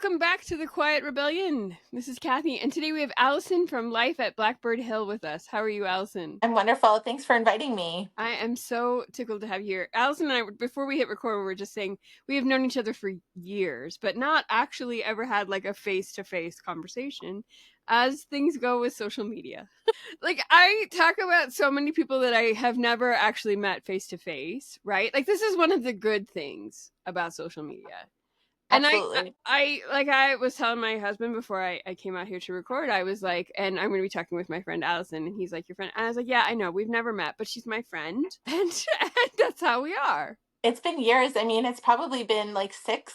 Welcome back to the Quiet Rebellion. This is Kathie, and today we have Allyson from Life at Blackbird Hill with us. How are you, Allyson? I'm wonderful. Thanks for inviting me. I am so tickled to have you here. Allyson and I, before we hit record, we were just saying we have known each other for years, but not actually ever had like a face-to-face conversation as things go with social media. Like, I talk about so many people that I have never actually met face-to-face, right? Like, this is one of the good things about social media. And Absolutely. I was telling my husband before I came out here to record, I was like, and I'm going to be talking with my friend Allyson, and he's like, your friend? And I was like, yeah, I know, we've never met, but she's my friend. And that's how we are. It's been years. I mean, it's probably been like six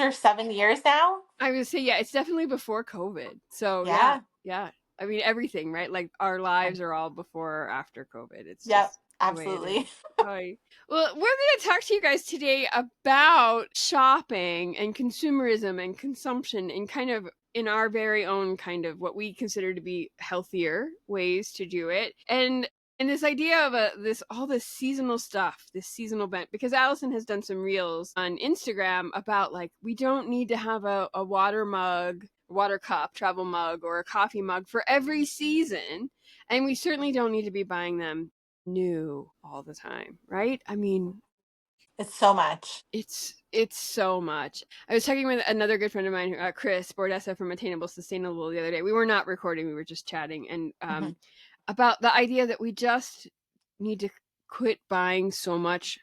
or 7 years now. I would say, yeah, it's definitely before COVID. So yeah, Yeah. yeah. I mean, everything, right? Like our lives are all before or after COVID. It's Yep. just the way it is. Absolutely. Hi. Well, we're going to talk to you guys today about shopping and consumerism and consumption and kind of in our very own kind of what we consider to be healthier ways to do it. And this idea of this seasonal stuff, this seasonal bent, because Allyson has done some reels on Instagram about like we don't need to have a water mug, water cup, travel mug, or a coffee mug for every season, and we certainly don't need to be buying them new all the time, right? I mean, It's so much. it's so much. I was talking with another good friend of mine, Chris Bordessa from Attainable Sustainable, the other day. We were not recording; we were just chatting, and Mhm. about the idea that we just need to quit buying so much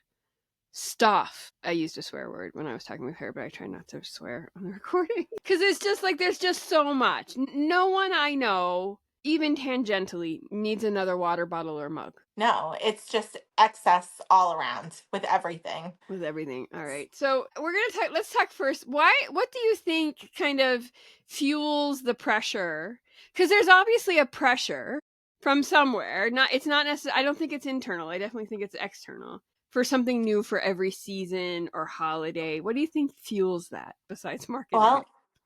stuff. I used a swear word when I was talking with her, but I try not to swear on the recording because it's just like there's just so much. No one I know, even tangentially, needs another water bottle or mug. No, it's just excess all around with everything. With everything. All right. So we're gonna talk. Let's talk first. What do you think kind of fuels the pressure? Because there's obviously a pressure from somewhere. Not. It's not necessarily. I don't think it's internal. I definitely think it's external for something new for every season or holiday. What do you think fuels that besides marketing? Well,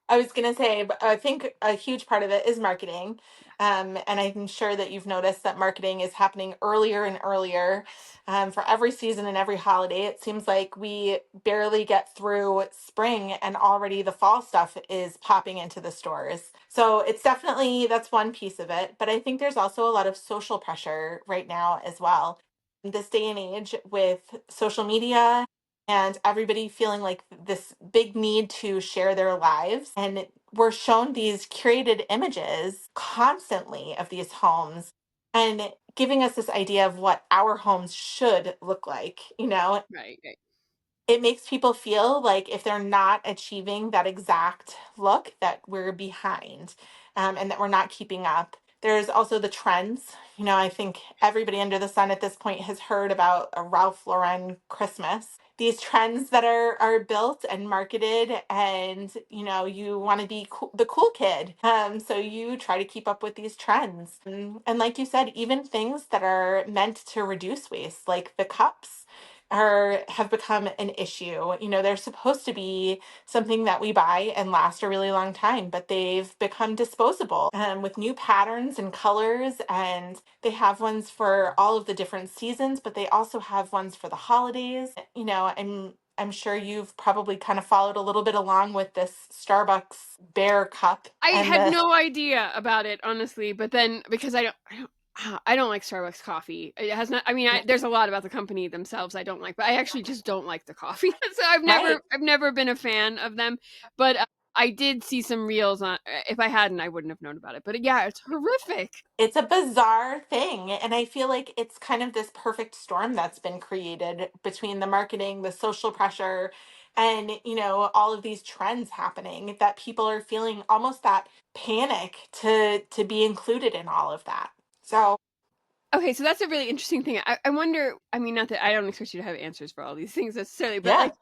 I was going to say, but I think a huge part of it is marketing. Yeah. And I'm sure that you've noticed that marketing is happening earlier and earlier Yes. for every season and every holiday. It seems like we barely get through spring and already the fall stuff is popping into the stores. So it's definitely, that's one piece of it. But I think there's also a lot of social pressure right now as well. In this day and age with social media and everybody feeling like this big need to share their lives. And we're shown these curated images constantly of these homes and giving us this idea of what our homes should look like. Right. Right. It makes people feel like if they're not achieving that exact look, that we're behind and that we're not keeping up. There's also the trends. I think everybody under the sun at this point has heard about a Ralph Lauren Christmas. These trends that are built and marketed, and you want to be the cool kid, so you try to keep up with these trends. And like you said, even things that are meant to reduce waste, like the cups are have become an issue. They're supposed to be something that we buy and last a really long time, but they've become disposable with new patterns and colors. And they have ones for all of the different seasons, but they also have ones for the holidays. I'm sure you've probably kind of followed a little bit along with this Starbucks bear cup I and had the no idea about it, honestly, but then because I don't like Starbucks coffee. It has not. I mean, there's a lot about the company themselves I don't like, but I actually just don't like the coffee. So right. I've never been a fan of them. But I did see some reels on. If I hadn't, I wouldn't have known about it. But yeah, it's horrific. It's a bizarre thing. And I feel like it's kind of this perfect storm that's been created between the marketing, the social pressure, and, all of these trends happening that people are feeling almost that panic to be included in all of that. So, Okay, so that's a really interesting thing. I wonder. I mean, not that I don't expect you to have answers for all these things necessarily, but yeah. like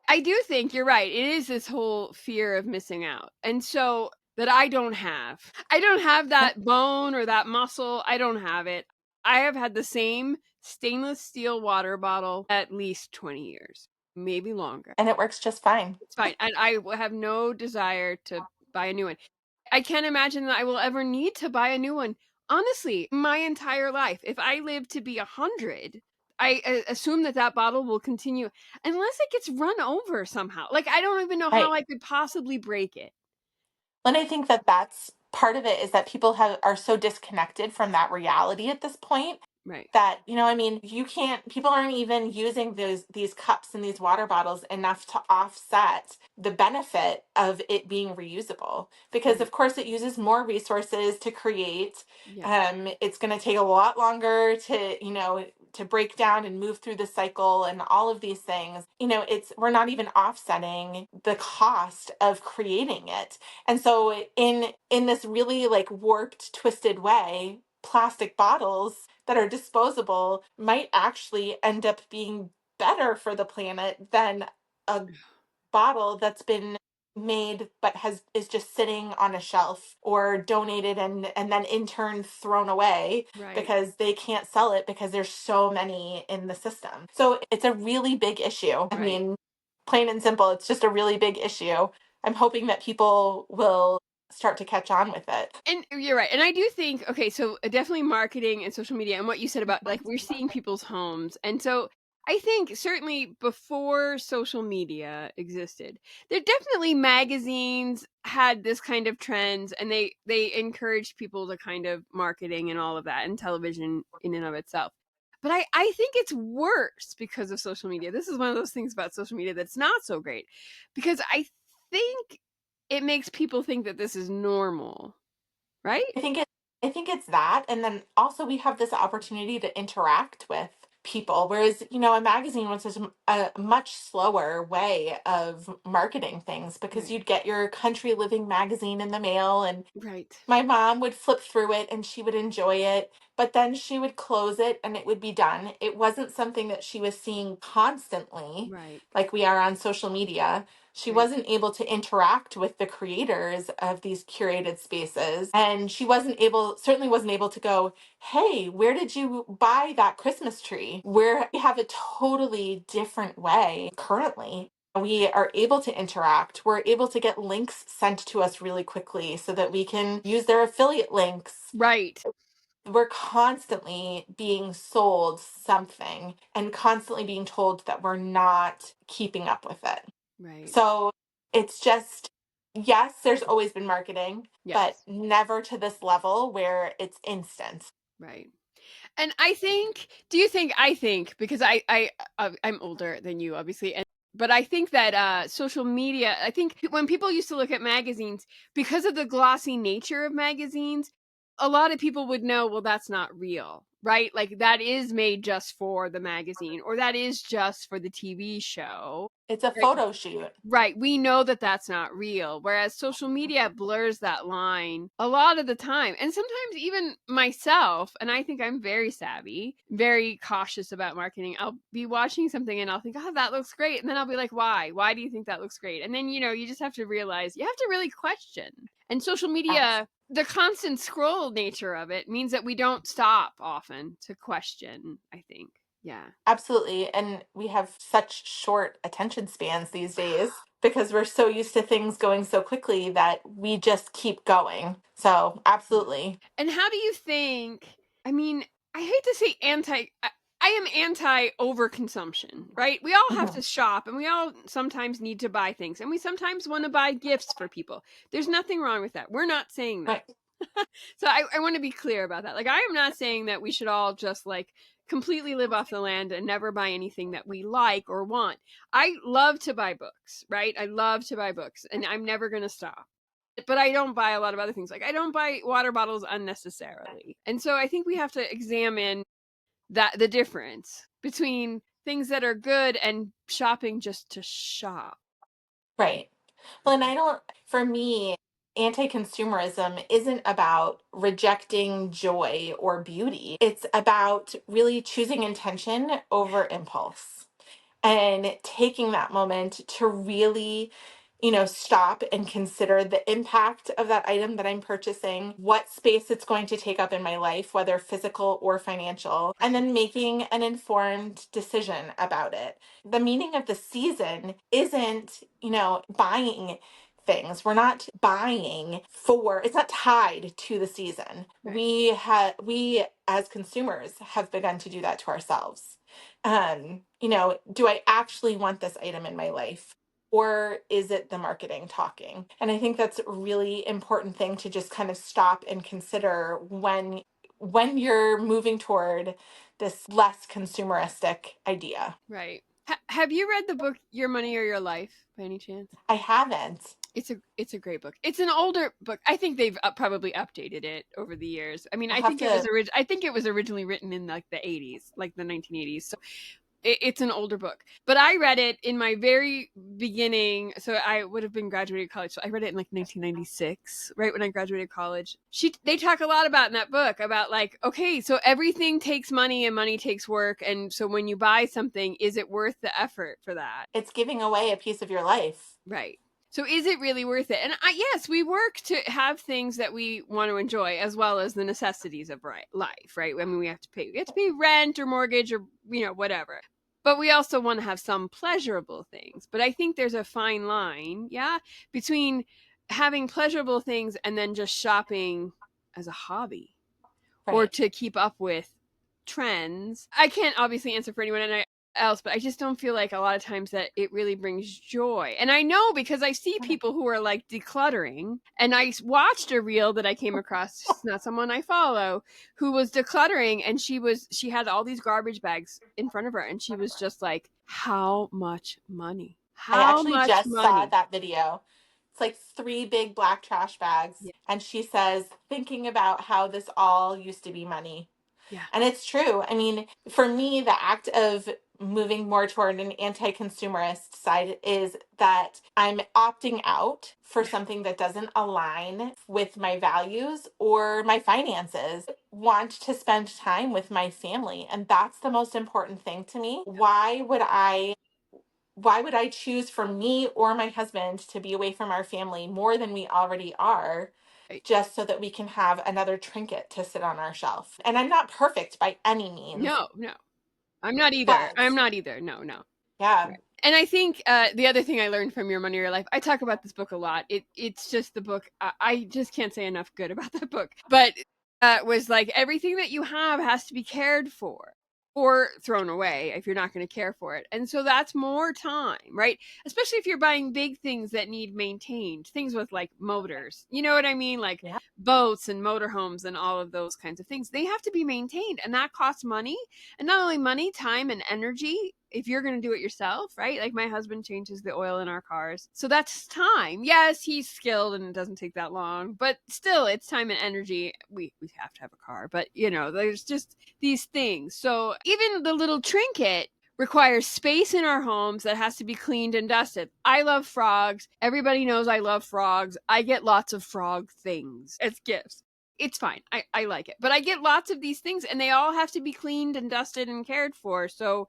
I do think you're right. It is this whole fear of missing out. And so that I don't have. I don't have that bone or that muscle. I don't have it. I have had the same stainless steel water bottle at least 20 years, maybe longer. And it works just fine. It's fine. And I have no desire to buy a new one. I can't imagine that I will ever need to buy a new one. Honestly, my entire life, if I live to be 100, I assume that that bottle will continue unless it gets run over somehow. Like, I don't even know how Right. I could possibly break it. And I think that that's part of it, is that people are so disconnected from that reality at this point, Right. that, I mean, you can't, people aren't even using these cups and these water bottles enough to offset the benefit of it being reusable, because Right. of course it uses more resources to create. Yes. It's going to take a lot longer to, to break down and move through the cycle and all of these things. It's, we're not even offsetting the cost of creating it. And so in this really like warped, twisted way, plastic bottles that are disposable might actually end up being better for the planet than a bottle that's been made but has is just sitting on a shelf, or donated and then in turn thrown away Right. because they can't sell it because there's so many in the system. So it's a really big issue. I Right. mean, plain and simple, it's just a really big issue. I'm hoping that people will start to catch on with it. And you're right. And I do think, okay, so definitely marketing and social media and what you said about like we're seeing people's homes. And so I think certainly before social media existed, there definitely magazines had this kind of trends, and they encouraged people to kind of marketing and all of that, and television in and of itself. But I think it's worse because of social media. This is one of those things about social media that's not so great, because I think it makes people think that this is normal, right? I think it I think it's that, and then also we have this opportunity to interact with people, whereas, a magazine was just a much slower way of marketing things, because Right. you'd get your country living magazine in the mail, and Right. my mom would flip through it and she would enjoy it, but then she would close it and it would be done. It wasn't something that she was seeing constantly Right. like we are on social media. She Right. wasn't able to interact with the creators of these curated spaces. And she certainly wasn't able to go, hey, where did you buy that Christmas tree? Where we have a totally different way currently. We are able to interact. We're able to get links sent to us really quickly so that we can use their affiliate links. Right. We're constantly being sold something and constantly being told that we're not keeping up with it. Right. So it's just, yes, there's always been marketing, but Yes. never to this level where it's instant. Right. And I think, do you think, I think, because I'm older than you, obviously, and but I think that social media, I think when people used to look at magazines, because of the glossy nature of magazines, a lot of people would know, well, that's not real, right? Like that is made just for the magazine, or that is just for the TV show. It's a Right. photo shoot. Right. We know that that's not real. Whereas social media blurs that line a lot of the time. And sometimes even myself, and I think I'm very savvy, very cautious about marketing. I'll be watching something and I'll think, oh, that looks great. And then I'll be like, why? Why do you think that looks great? And then, you just have to realize you have to really question. And social Abs- media, the constant scroll nature of it means that we don't stop often to question, I think. Yeah. Absolutely. And we have such short attention spans these days because we're so used to things going so quickly that we just keep going. So, absolutely. And how do you think, I mean, I hate to say I am anti overconsumption, right? We all have Mhm. to shop and we all sometimes need to buy things and we sometimes want to buy gifts for people. There's nothing wrong with that. We're not saying that. Right. So I want to be clear about that. Like, I am not saying that we should all just like completely live off the land and never buy anything that we like or want. I love to buy books, right? I love to buy books and I'm never going to stop, but I don't buy a lot of other things. Like I don't buy water bottles unnecessarily. And so I think we have to examine that the difference between things that are good and shopping just to shop. Right. Well, and I don't, for me, anti consumerism isn't about rejecting joy or beauty. It's about really choosing intention over impulse, and taking that moment to really, stop and consider the impact of that item that I'm purchasing, what space it's going to take up in my life, whether physical or financial, and Right. then making an informed decision about it. The meaning of the season isn't, buying things. We're not buying for, it's not tied to the season. Right. We as consumers have begun to do that to ourselves. Do I actually want this item in my life? Or is it the marketing talking? And I think that's a really important thing to just kind of stop and consider when you're moving toward this less consumeristic idea. Right. Have you read the book Your Money or Your Life by any chance? I haven't. It's a great book. It's an older book. I think they've probably updated it over the years. I mean, I'll have to. I think it was originally written in like the 80s, like the 1980s. So it's an older book, but I read it in my very beginning. So I would have been graduated college. So I read it in like 1996, right when I graduated college. They talk a lot about in that book about like, okay, so everything takes money and money takes work. And so when you buy something, is it worth the effort for that? It's giving away a piece of your life. Right. So is it really worth it? And yes, we work to have things that we want to enjoy as well as the necessities of life, right? I mean, we have to pay rent or mortgage or, whatever. But we also want to have some pleasurable things. But I think there's a fine line, yeah, between having pleasurable things and then just shopping as a hobby or Right. to keep up with trends. I can't obviously answer for anyone else, but I just don't feel like a lot of times that it really brings joy. And I know because I see people who are like decluttering, and I watched a reel that I came across, it's not someone I follow, who was decluttering, and she had all these garbage bags in front of her, and she was just like, how much money? I How actually much just saw money? that video. It's like three big black trash bags. Yeah. And she says, thinking about how this all used to be money. Yeah. And it's true. I mean, for me, the act of moving more toward an anti consumerist side is that I'm opting out for Yeah. something that doesn't align with my values or my finances. Want to spend time with my family. And that's the most important thing to me. Why would I choose for me or my husband to be away from our family more than we already are, Right. just so that we can have another trinket to sit on our shelf? And I'm not perfect by any means, No, no. I'm not either. but I'm not either. No, no. yeah, Right. And I think the other thing I learned from Your Money or Your Life, I talk about this book a lot. It's just the book. I just can't say enough good about that book. But was like everything that you have has to be cared for or thrown away if you're not going to care for it. And so that's more time, right? Especially if you're buying big things that need maintained, things with like motors. You know what I mean? Like yeah, boats and motorhomes and all of those kinds of things. They have to be maintained, and that costs money, and not only money, time and energy if you're going to do it yourself, right? Like my husband changes the oil in our cars. So that's time. Yes, he's skilled and it doesn't take that long, but still it's time and energy. We have to have a car, but there's just these things. So even the little trinket requires space in our homes that has to be cleaned and dusted. I love frogs. Everybody knows I love frogs. I get lots of frog things as gifts. It's fine. I like it. But I get lots of these things and they all have to be cleaned and dusted and cared for. So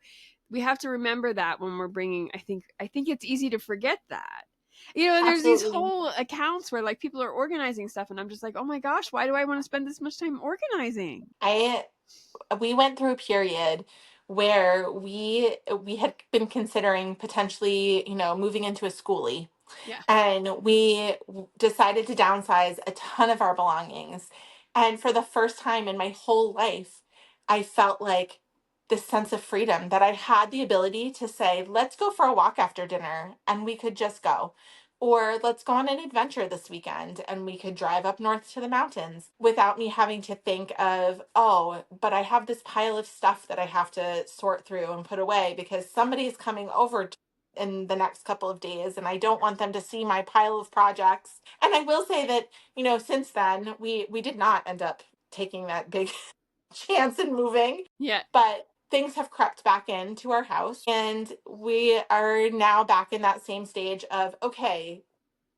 we have to remember that when we're bringing, I think it's easy to forget that. And there's these absolutely. whole accounts where like people are organizing stuff and I'm just like, "Oh my gosh, why do I want to spend this much time organizing?" I we went through a period where we had been considering potentially, moving into a schoolie. Yeah. And we decided to downsize a ton of our belongings. And for the first time in my whole life, I felt like this sense of freedom that I had the ability to say, let's go for a walk after dinner, and we could just go. Or let's go on an adventure this weekend and we could drive up north to the mountains without me having to think of, oh, but I have this pile of stuff that I have to sort through and put away because somebody's coming over in the next couple of days and I don't want them to see my pile of projects. And I will say that, since then we did not end up taking that big chance in moving, Yeah. but things have crept back into our house and we are now back in that same stage of, okay,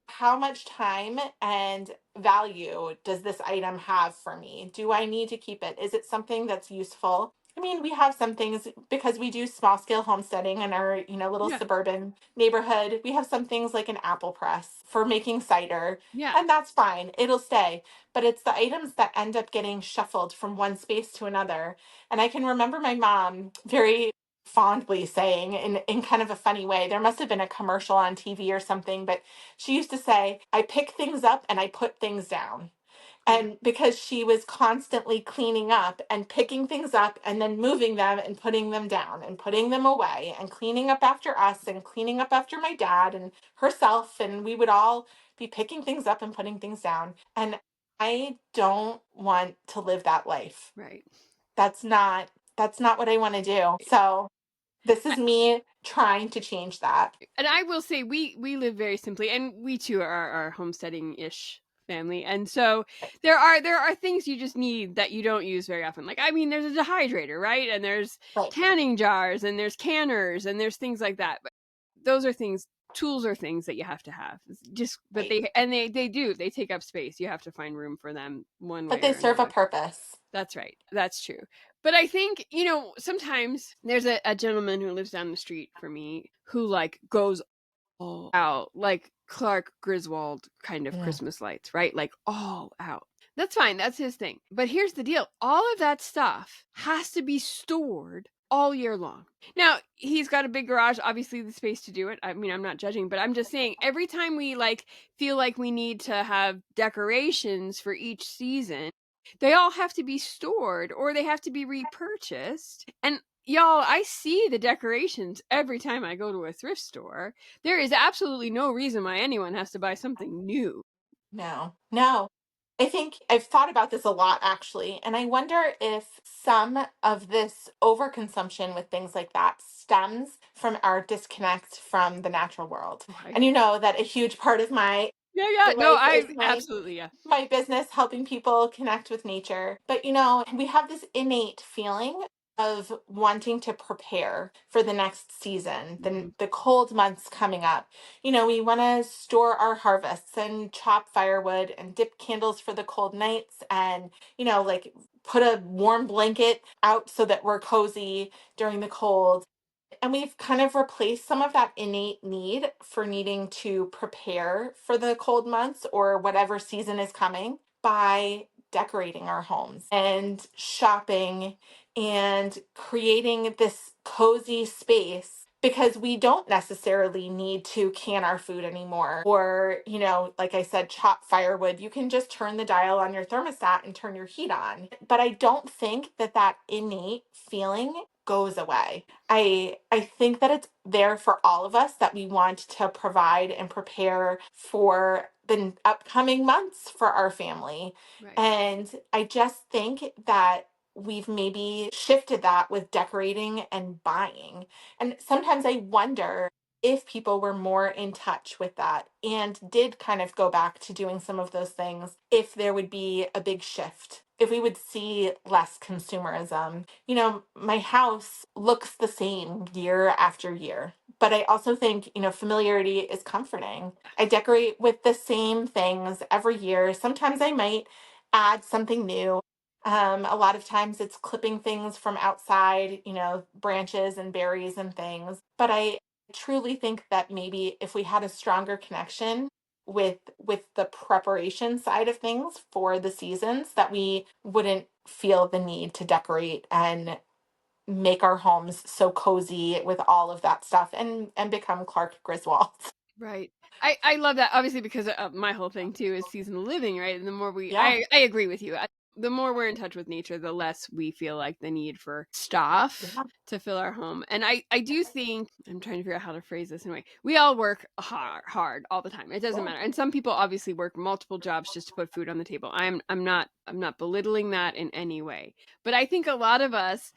how much time and value does this item have for me? Do I need to keep it? Is it something that's useful? I mean, we have some things because we do small scale homesteading in our, little Yeah. suburban neighborhood. We have some things like an apple press for making cider, Yeah. and that's fine. It'll stay. But it's the items that end up getting shuffled from one space to another. And I can remember my mom very fondly saying in kind of a funny way, there must have been a commercial on TV or something, but she used to say, I pick things up and I put things down. Yeah. And because she was constantly cleaning up and picking things up and then moving them and putting them down and putting them away and cleaning up after us and cleaning up after my dad and herself. And we would all be picking things up and putting things down. And I don't want to live that life. Right. That's not that's not what I want to do. So this is me trying to change that. And I will say we live very simply, and we too are homesteading ish family, and so there are things you just need that you don't use very often. Like, I mean, there's a dehydrator, right? And there's Right, canning jars, and there's canners, and there's things like that. But those are things. Tools are things that you have to have. Just, but right. they take up space. You have to find room for them one But way they or serve a another. purpose. That's right. That's true. But I think, sometimes there's a gentleman who lives down the street from me who like goes all out, like Clark Griswold kind of Yeah. Christmas lights, right? Like all out. That's fine. That's his thing. But here's the deal. All of that stuff has to be stored all year long. Now, he's got a big garage, obviously the space to do it. I mean, I'm not judging, but I'm just saying every time we like feel like we need to have decorations for each season, they all have to be stored or they have to be repurchased. And y'all, I see the decorations every time I go to a thrift store. There is absolutely no reason why anyone has to buy something new. No, no. I think I've thought about this a lot actually, and I wonder if some of this overconsumption with things like that stems from our disconnect from the natural world. Oh, I And agree. that a huge part of my Yeah. No, life is I my absolutely, yeah. my business helping people connect with nature. But we have this innate feeling of wanting to prepare for the next season, Hmm. the cold months coming up. We want to store our harvests and chop firewood and dip candles for the cold nights and, like put a warm blanket out so that we're cozy during the cold. And we've kind of replaced some of that innate need for needing to prepare for the cold months or whatever season is coming by decorating our homes and shopping and creating this cozy space because we don't necessarily need to can our food anymore or, like I said, chop firewood. You can just turn the dial on your thermostat and turn your heat on. But I don't think that innate feeling goes away. I think that it's there for all of us that we want to provide and prepare for the upcoming months for our family. Right. And I just think that we've maybe shifted that with decorating and buying. And sometimes I wonder if people were more in touch with that and did kind of go back to doing some of those things, if there would be a big shift, if we would see less consumerism. My house looks the same year after year, but I also think, familiarity is comforting. I decorate with the same things every year. Sometimes I might add something new. A lot of times it's clipping things from outside, branches and berries and things. But I truly think that maybe if we had a stronger connection with the preparation side of things for the seasons, that we wouldn't feel the need to decorate and make our homes so cozy with all of that stuff and become Clark Griswold. Right. I love that obviously because my whole thing too is seasonal living, right? And the more Yeah. I agree with you. The more we're in touch with nature, the less we feel like the need for stuff Yeah. to fill our home. And I do think I'm trying to figure out how to phrase this anyway. We all work hard all the time. It doesn't Yeah. matter. And some people obviously work multiple jobs just to put food on the table. I'm not belittling that in any way. But I think a lot of us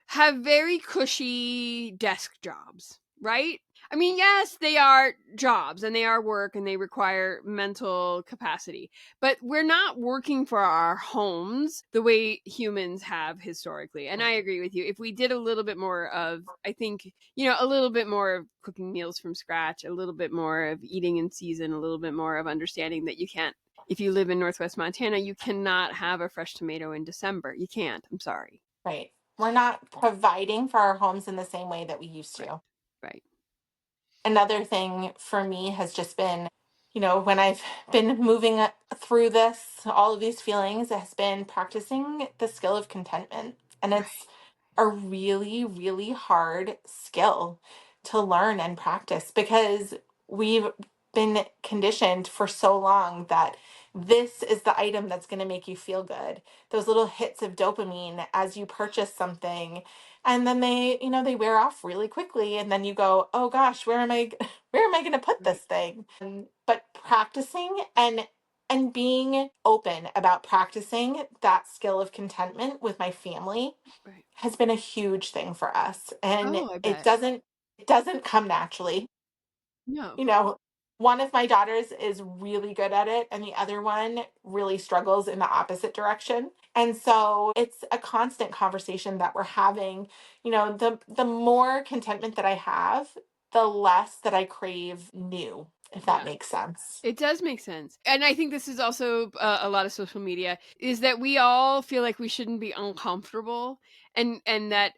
have very cushy desk jobs, right? I mean, yes, they are jobs and they are work and they require mental capacity, but we're not working for our homes the way humans have historically. And I agree with you. If we did a little bit more of, I think, a little bit more of cooking meals from scratch, a little bit more of eating in season, a little bit more of understanding that you can't, if you live in Northwest Montana, you cannot have a fresh tomato in December. You can't. I'm sorry. Right. We're not providing for our homes in the same way that we used Right. to. Right. Another thing for me has just been, when I've been moving through all of these feelings, it has been practicing the skill of contentment. And it's Right. a really, really hard skill to learn and practice because we've been conditioned for so long that this is the item that's going to make you feel good. Those little hits of dopamine as you purchase something, and then they wear off really quickly, and then you go, "Oh gosh, where am I where am I going to put this Right. thing?" But practicing and being open about practicing that skill of contentment with my family Right. has been a huge thing for us. And Oh, I it bet. doesn't come naturally. No. You know, one of my daughters is really good at it, and the other one really struggles in the opposite direction. And so it's a constant conversation that we're having. The more contentment that I have, the less that I crave new, if that Yeah. makes sense. It does make sense. And I think this is also a lot of social media is that we all feel like we shouldn't be uncomfortable, and that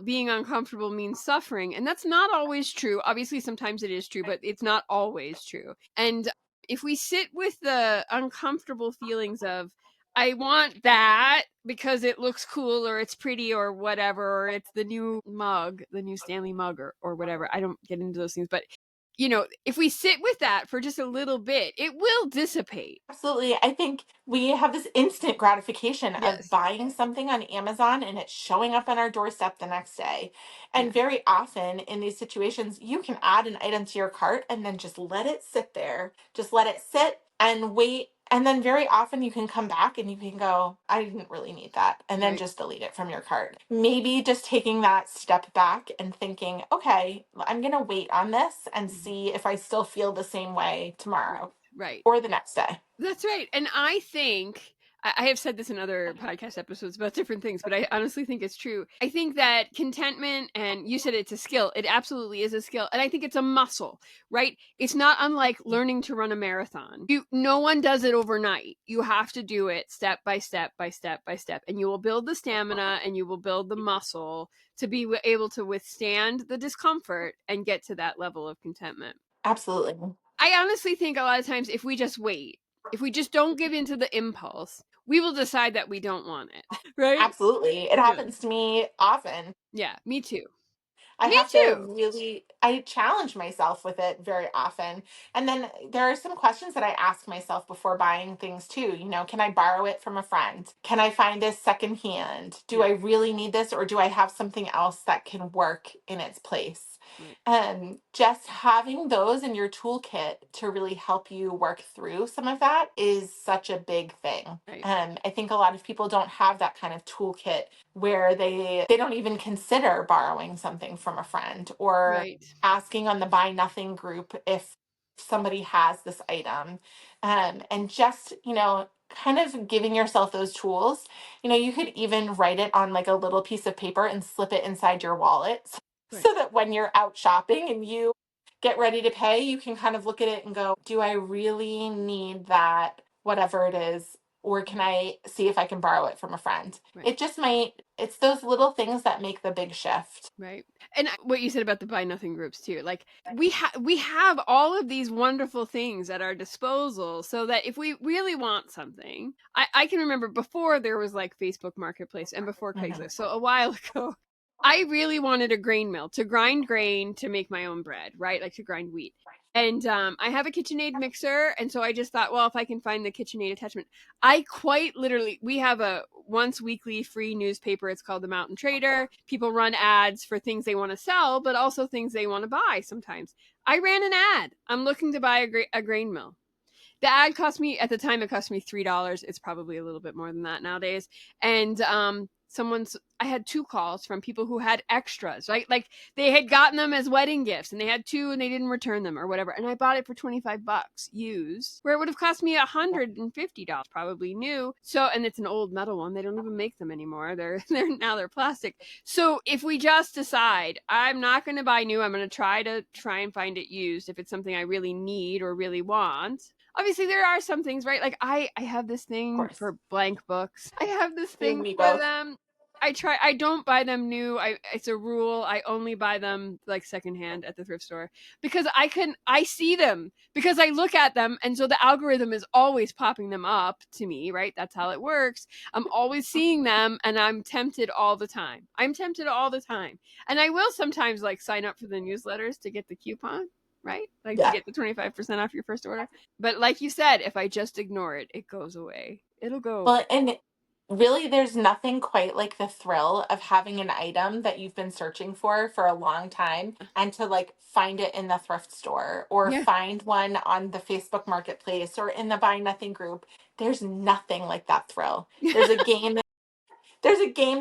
being uncomfortable means suffering. And that's not always true. Obviously sometimes it is true, but it's not always true. And if we sit with the uncomfortable feelings of I want that because it looks cool or it's pretty or whatever, or it's the new mug, the new Stanley mug or whatever. I don't get into those things, but if we sit with that for just a little bit, it will dissipate. Absolutely. I think we have this instant gratification of Yes. buying something on Amazon and it's showing up on our doorstep the next day. Yeah. And very often in these situations, you can add an item to your cart and then just let it sit there. Just let it sit and wait. And then very often you can come back and you can go, I didn't really need that. And then Right. just delete it from your cart. Maybe just taking that step back and thinking, okay, I'm going to wait on this and Mhm. see if I still feel the same way Right. tomorrow Right. or the next day. That's right. And I think I have said this in other podcast episodes about different things, but I honestly think it's true. I think that contentment, and you said it's a skill. It absolutely is a skill. And I think it's a muscle, right? It's not unlike learning to run a marathon. No one does it overnight. You have to do it step by step by step by step. And you will build the stamina and you will build the muscle to be able to withstand the discomfort and get to that level of contentment. Absolutely. I honestly think a lot of times if we just wait, if we just don't give into the impulse, we will decide that we don't want it. Right? Absolutely. It Yeah. happens to me often. Yeah. Me too. I Me have to too. really I challenge myself with it very often. And then there are some questions that I ask myself before buying things too. Can I borrow it from a friend? Can I find this secondhand? Do I Yeah. really need this or do I have something else that can work in its place? Right. And just having those in your toolkit to really help you work through some of that is such a big thing. Right. I think a lot of people don't have that kind of toolkit where they don't even consider borrowing something from a friend or Right. asking on the buy nothing group if somebody has this item. And just kind of giving yourself those tools. You could even write it on like a little piece of paper and slip it inside your wallet Right. so that when you're out shopping and you get ready to pay, you can kind of look at it and go, do I really need that, whatever it is? Or can Right. I see if I can borrow it from a friend? Right. It just might, it's those little things that make the big shift. Right. And what you said about the buy nothing groups too. Like we have all of these wonderful things at our disposal so that if we really want something, I can remember before there was like Facebook Marketplace and before Mhm. Craigslist. So a while ago, I really wanted a grain mill to grind grain to make my own bread, right? Like to grind wheat. And I have a KitchenAid mixer, and so I just thought, well, if I can find the KitchenAid attachment, I quite literally, we have a once weekly free newspaper. It's called the Mountain Trader. People run ads for things they want to sell, but also things they want to buy sometimes. I ran an ad. I'm looking to buy a grain mill. The ad cost me at the time. It cost me $3. It's probably a little bit more than that nowadays. And I had two calls from people who had extras, right? Like they had gotten them as wedding gifts, and they had two, and they didn't return them or whatever. And I bought it for $25 used, where it would have cost me $150 probably new. So, and it's an old metal one. They don't even make them anymore. They're plastic. So if we just decide I'm not going to buy new, I'm going to try and find it used if it's something I really need or really want. Obviously there are some things, right? Like I have this Of thing course. for blank books. I have this You and thing me for both. them. I don't buy them new. It's a rule. I only buy them like secondhand at the thrift store because I see them because I look at them, and so the algorithm is always popping them up to me, right? That's how it works. I'm always seeing them, and I'm tempted all the time. I'm tempted all the time. And I will sometimes like sign up for the newsletters to get the coupon, right? Like to Yeah. get the 25% off your first order. But like you said, if I just ignore it, it goes away. It'll go away. Well, and really, there's nothing quite like the thrill of having an item that you've been searching for a long time and to like find it in the thrift store or Yeah. find one on the Facebook marketplace or in the Buy Nothing group. There's nothing like that thrill. There's a game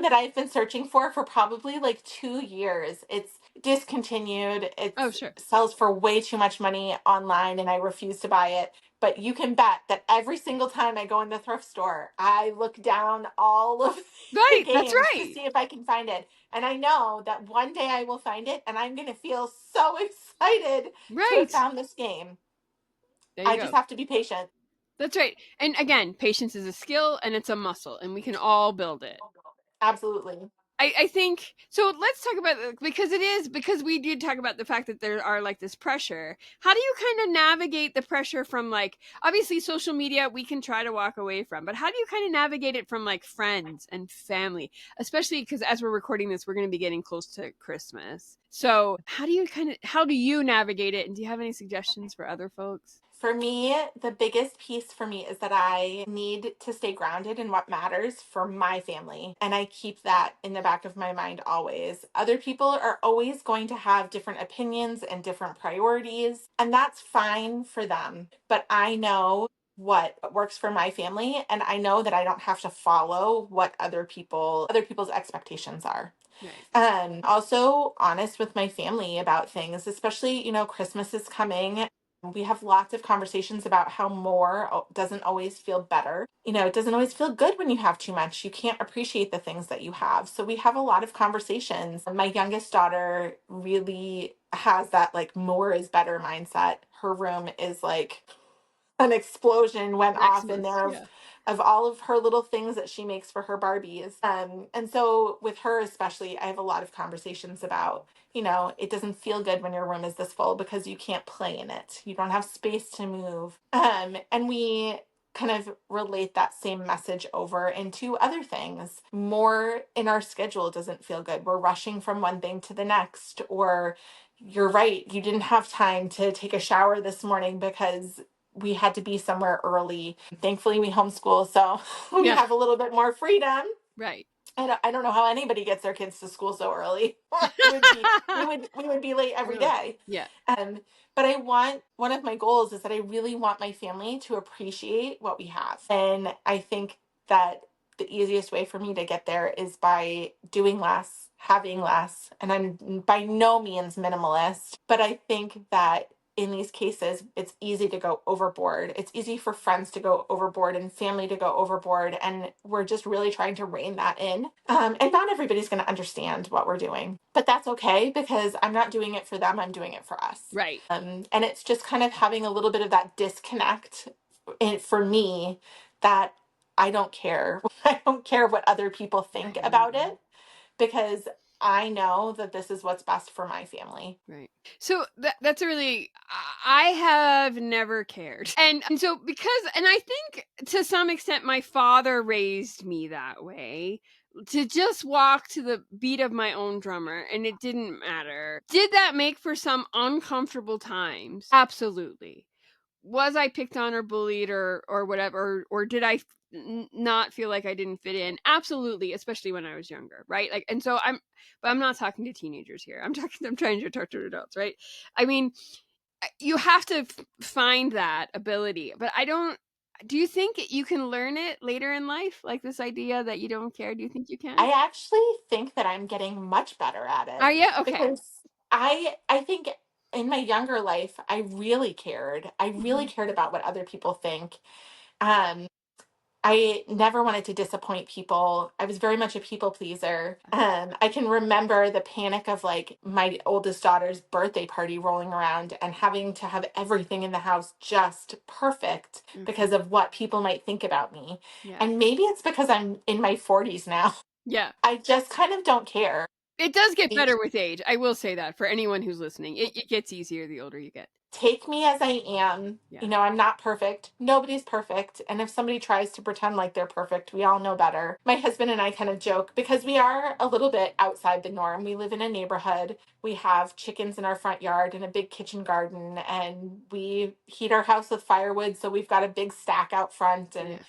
that I've been searching for probably like 2 years. It's discontinued. It Oh, sure. sells for way too much money online and I refuse to buy it. But you can bet that every single time I go in the thrift store, I look down all of the Right. That's games to right. see if I can find it. And I know that one day I will find it and I'm going to feel so excited to have Right. found this game. There you I just go. have to be patient. That's right. And again, patience is a skill and it's a muscle, and we can all build it. Absolutely. I think so. Let's talk about, because we did talk about the fact that there are like this pressure. How do you kind of navigate the pressure from, like, obviously social media we can try to walk away from, but how do you kind of navigate it from like friends and family, especially because as we're recording this, we're going to be getting close to Christmas. So how do you navigate it, and do you have any suggestions for other folks? For me, the biggest piece for me is that I need to stay grounded in what matters for my family. And I keep that in the back of my mind always. Other people are always going to have different opinions and different priorities, and that's fine for them. But I know what works for my family, and I know that I don't have to follow what other people's expectations are. Right. Also honest with my family about things, especially, Christmas is coming. We have lots of conversations about how more doesn't always feel better. It doesn't always feel good when you have too much. You can't appreciate the things that you have. So we have a lot of conversations. My youngest daughter really has that like more is better mindset. Her room is like an explosion went off in Maximus. there Yeah. of all of her little things that she makes for her Barbies. And so with her especially, I have a lot of conversations about, it doesn't feel good when your room is this full because you can't play in it. You don't have space to move. And we kind of relate that same message over into other things. More in our schedule doesn't feel good. We're rushing from one thing to the next, or you're right, you didn't have time to take a shower this morning because we had to be somewhere early. Thankfully, we homeschool, so we Yeah. have a little bit more freedom. Right. I don't know how anybody gets their kids to school so early. We would be late every Really. day. Yeah. Um, but I want one of my goals is that I really want my family to appreciate what we have, and I think that the easiest way for me to get there is by doing less, having less, and I'm by no means minimalist, but I think that in these cases, it's easy to go overboard. It's easy for friends to go overboard and family to go overboard. And we're just really trying to rein that in. And not everybody's going to understand what we're doing, but that's okay because I'm not doing it for them. I'm doing it for us. Right. And it's just kind of having a little bit of that disconnect for me that I don't care. I don't care what other people I think hear about you. it because I know that this is what's best for my family. Right. So that's a really, I have never cared. And so and I think to some extent my father raised me that way, to just walk to the beat of my own drummer, and it didn't matter. Did that make for some uncomfortable times? Absolutely. Was I picked on or bullied or whatever, or did I not feel like I didn't fit in? Absolutely, especially when I was younger, right? Like, and so but I'm not talking to teenagers here. I'm trying to talk to adults, right? I mean, you have to find that ability, but I don't. Do you think you can learn it later in life? Like this idea that you don't care. Do you think you can? I actually think that I'm getting much better at Are it you okay? because I think in my younger life I really cared. I really Mhm. cared about what other people think. Um I never wanted to disappoint people. I was very much a people pleaser. I can remember the panic of like my oldest daughter's birthday party rolling around and having to have everything in the house just perfect Okay. because of what people might think about me. Yeah. And maybe it's because I'm in my 40s now. Yeah. I just kind of don't care. It does get I- better with age. I will say that for anyone who's listening. It gets easier the older you get. take me as I am. Yeah. I'm not perfect. Nobody's perfect. And if somebody tries to pretend like they're perfect, we all know better. My husband and I kind of joke because we are a little bit outside the norm. We live in a neighborhood. We have chickens in our front yard and a big kitchen garden, and we heat our house with firewood. So we've got a big stack out front, and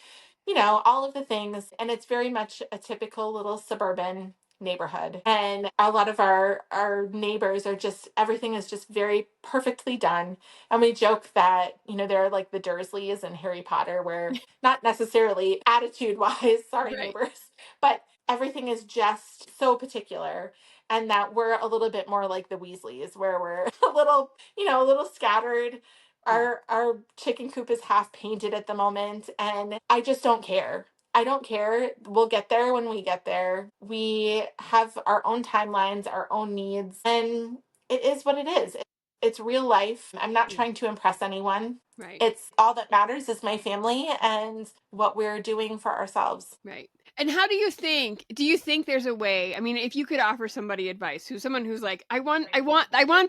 Yeah. all of the things. And it's very much a typical little suburban neighborhood. And a lot of our neighbors are just, everything is just very perfectly done. And we joke that, they're like the Dursleys in Harry Potter, where not necessarily attitude wise, sorry Right. neighbors, but everything is just so particular. And that we're a little bit more like the Weasleys, where we're a little scattered. Yeah. Our chicken coop is half painted at the moment, and I just don't care. I don't care. We'll get there when we get there. We have our own timelines, our own needs, and it is what it is. It's real life. I'm not Yeah. trying to impress anyone. Right. It's all that matters is my family and what we're doing for ourselves. Right. And how do you think there's a way, I mean, if you could offer somebody advice, someone who's like, I want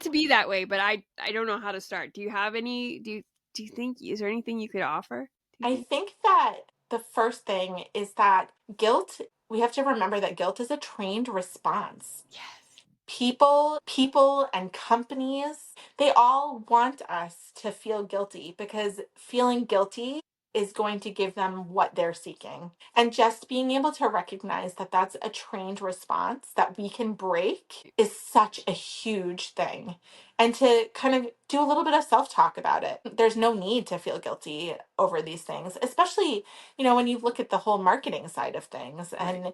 to be that way, but I don't know how to start. Do you have any, do you think, is there anything you could offer? Do you I think? think that the first thing is that guilt, we have to remember that guilt is a trained response. Yes. People and companies, they all want us to feel guilty because feeling guilty is going to give them what they're seeking. And just being able to recognize that that's a trained response that we can break is such a huge thing. And to kind of do a little bit of self-talk about it. There's no need to feel guilty over these things, especially, when you look at the whole marketing side of things. Right.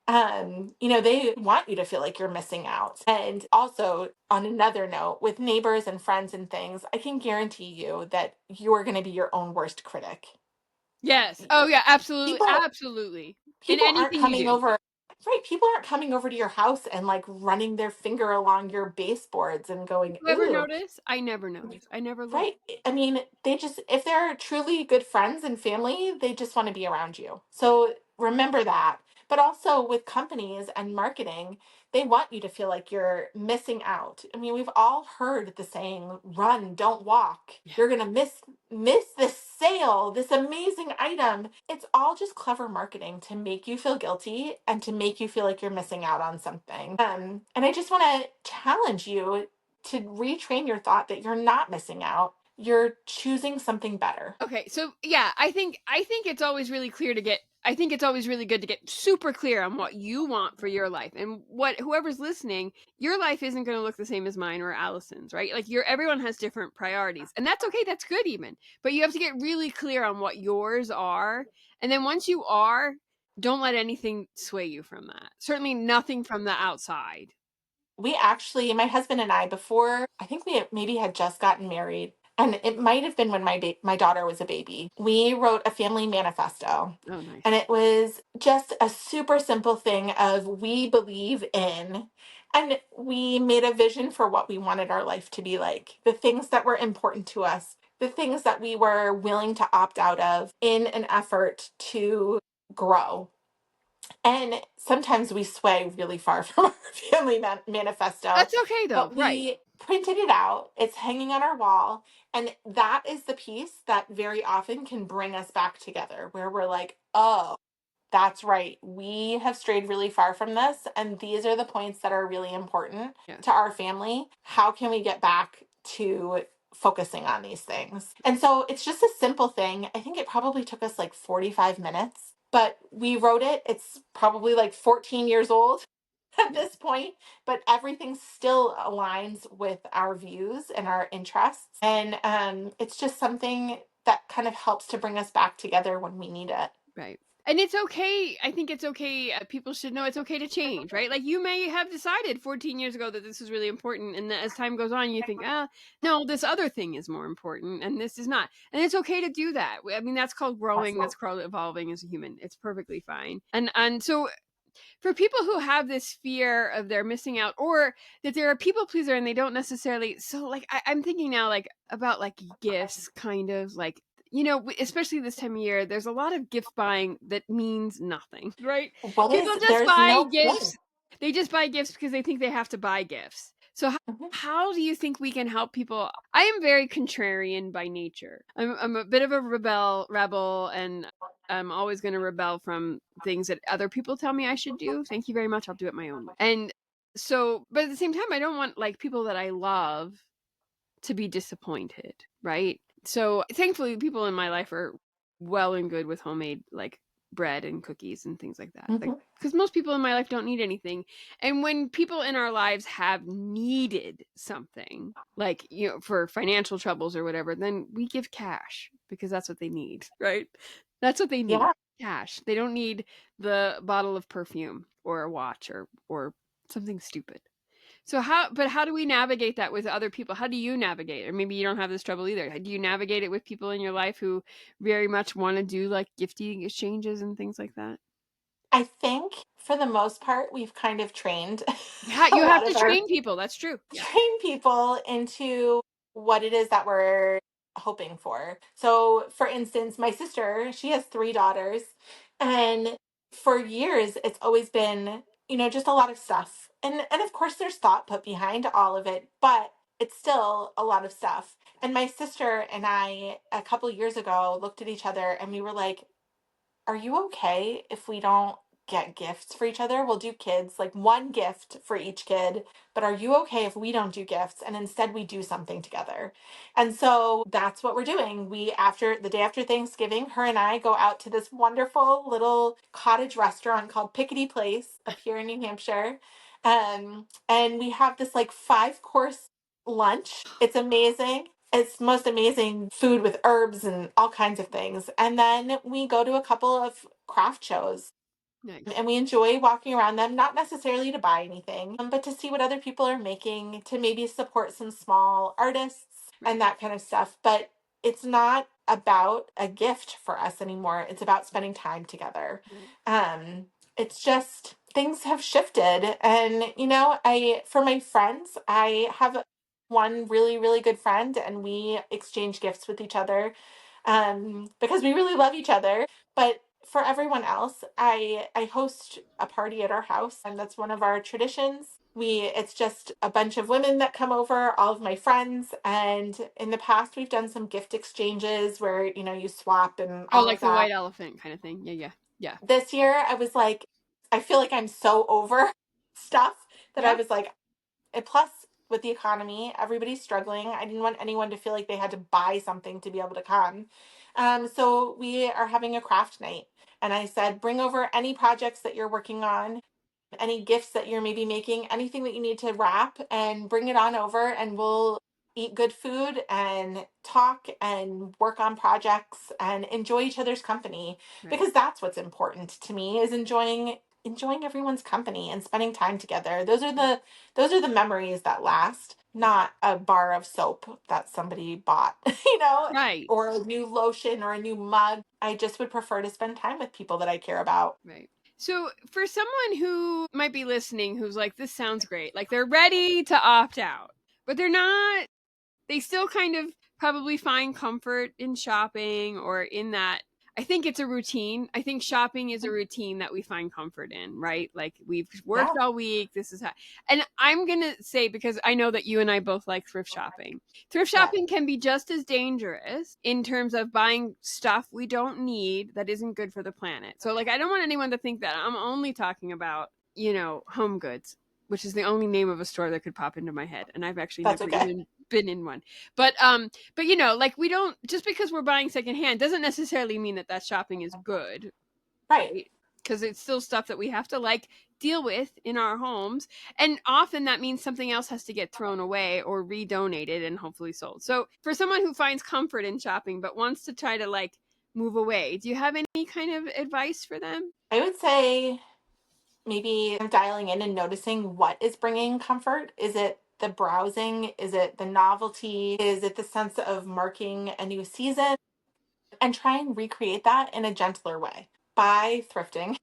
And they want you to feel like you're missing out. And also, on another note, with neighbors and friends and things, I can guarantee you that you're going to be your own worst critic. Yes. Oh yeah, absolutely. People Absolutely. In people aren't anything you coming do. over. Right, people aren't coming over to your house and like running their finger along your baseboards and going, You ever "Ooh." notice? I never notice. I never look. Right. I mean, they just, if they're truly good friends and family, they just want to be around you. Yeah. So remember that. But also with companies and marketing, they want you to feel like you're missing out. I mean, we've all heard the saying, run, don't walk. Yeah. You're going to miss this sale, this amazing item. It's all just clever marketing to make you feel guilty and to make you feel like you're missing out on something. And I just want to challenge you to retrain your thought that you're not missing out. You're choosing something better. Okay, so yeah, I think it's always really clear to get I think it's always really good to get super clear on what you want for your life. And what whoever's listening, your life isn't going to look the same as mine or Allison's, right? Like everyone has different priorities. And that's okay, that's good even. But you have to get really clear on what yours are. And then once you are, don't let anything sway you from that. Certainly nothing from the outside. We actually, my husband and I, before I think we maybe had just gotten married, and it might have been when my daughter was a baby. We wrote a family manifesto, Oh, nice. and it was just a super simple thing of we believe in, and we made a vision for what we wanted our life to be like, the things that were important to us, the things that we were willing to opt out of in an effort to grow. And sometimes we sway really far from our family manifesto, That's okay though. but Right. we printed it out. It's hanging on our wall. And that is the piece that very often can bring us back together, where we're like, oh, that's right. We have strayed really far from this. And these are the points that are really important Yes. to our family. How can we get back to focusing on these things? And so it's just a simple thing. I think it probably took us like 45 minutes, but we wrote it. It's probably like 14 years old at Yeah. this point, but everything still aligns with our views and our interests. And it's just something that kind of helps to bring us back together when we need it. Right. And it's okay. I think it's okay. People should know it's okay to change, right? Like you may have decided 14 years ago that this is really important. And then as time goes on, you think, no, this other thing is more important and this is not. And it's okay to do that. I mean, that's called growing. That's called evolving as a human. It's perfectly fine. And so for people who have this fear of they're missing out or that they're a people pleaser and they don't necessarily, so like I'm thinking now like about like gifts kind of like, especially this time of year, there's a lot of gift buying that means nothing, right? What People is, just there's buy no gifts. point. They just buy gifts because they think they have to buy gifts. So Mhm. how do you think we can help people? I am very contrarian by nature. I'm a bit of a rebel, and I'm always going to rebel from things that other people tell me I should do. Thank you very much. I'll do it my own way. And so, but at the same time, I don't want like people that I love to be disappointed, right? So thankfully, people in my life are well and good with homemade like bread and cookies and things like that. Like, Mhm. because most people in my life don't need anything. And when people in our lives have needed something, like, for financial troubles or whatever, then we give cash because that's what they need, right? That's what they need, Yeah. cash. They don't need the bottle of perfume or a watch or something stupid. So how do we navigate that with other people? How do you navigate? Or maybe you don't have this trouble either. Do you navigate it with people in your life who very much want to do like gifting exchanges and things like that? I think for the most part, we've kind of trained Yeah, a you have lot to of our train people. That's true. Yeah. train people into what it is that we're hoping for. So, for instance, my sister, she has three daughters, and for years it's always been, just a lot of stuff. And of course there's thought put behind all of it, but it's still a lot of stuff. And my sister and I a couple years ago looked at each other and we were like, are you okay if we don't get gifts for each other? We'll do kids, like one gift for each kid, but are you okay if we don't do gifts and instead we do something together? And so that's what we're doing. After the day after Thanksgiving, her and I go out to this wonderful little cottage restaurant called Pickety Place up here in New Hampshire. And we have this like 5 course lunch. It's amazing. It's most amazing food with herbs and all kinds of things. And then we go to a couple of craft shows Nice. and we enjoy walking around them, not necessarily to buy anything, but to see what other people are making, to maybe support some small artists and Right. that kind of stuff. But it's not about a gift for us anymore. It's about spending time together. Right. Um, it's just things have shifted. And, for my friends, I have one really, really good friend, and we exchange gifts with each other because we really love each other. But for everyone else, I host a party at our house, and that's one of our traditions. It's just a bunch of women that come over, all of my friends, and in the past we've done some gift exchanges where, you swap and Oh, all of like the that. white elephant kind of thing. Yeah, yeah. Yeah. This year I was like, I feel like I'm so over stuff that I Yeah. was like, and plus, with the economy, everybody's struggling. I didn't want anyone to feel like they had to buy something to be able to come. So we are having a craft night. And I said, bring over any projects that you're working on, any gifts that you're maybe making, anything that you need to wrap, and bring it on over, and we'll eat good food and talk and work on projects and enjoy each other's company, Right. because that's what's important to me, is enjoying everyone's company and spending time together. Those are the memories that last, not a bar of soap that somebody bought, Right. or a new lotion or a new mug. I just would prefer to spend time with people that I care about. Right. So, for someone who might be listening who's like, this sounds great, like they're ready to opt out, but they're not, they still kind of probably find comfort in shopping or in that. I think it's a routine. I think shopping is a routine that we find comfort in, right? Like we've worked Yeah, all week. This is how, and I'm going to say, because I know that you and I both like thrift shopping. Thrift yeah, shopping can be just as dangerous in terms of buying stuff we don't need that isn't good for the planet. So, like, I don't want anyone to think that I'm only talking about, home goods, which is the only name of a store that could pop into my head. And I've actually that's never okay. even been in one. But like we don't, just because we're buying secondhand doesn't necessarily mean that that shopping is good, Right. right? Because it's still stuff that we have to like deal with in our homes, and often that means something else has to get thrown away or redonated and hopefully sold. So for someone who finds comfort in shopping but wants to try to like move away, do you have any kind of advice for them? I would say maybe dialing in and noticing what is bringing comfort. Is it the browsing? Is it the novelty? Is it the sense of marking a new season? And try and recreate that in a gentler way by thrifting,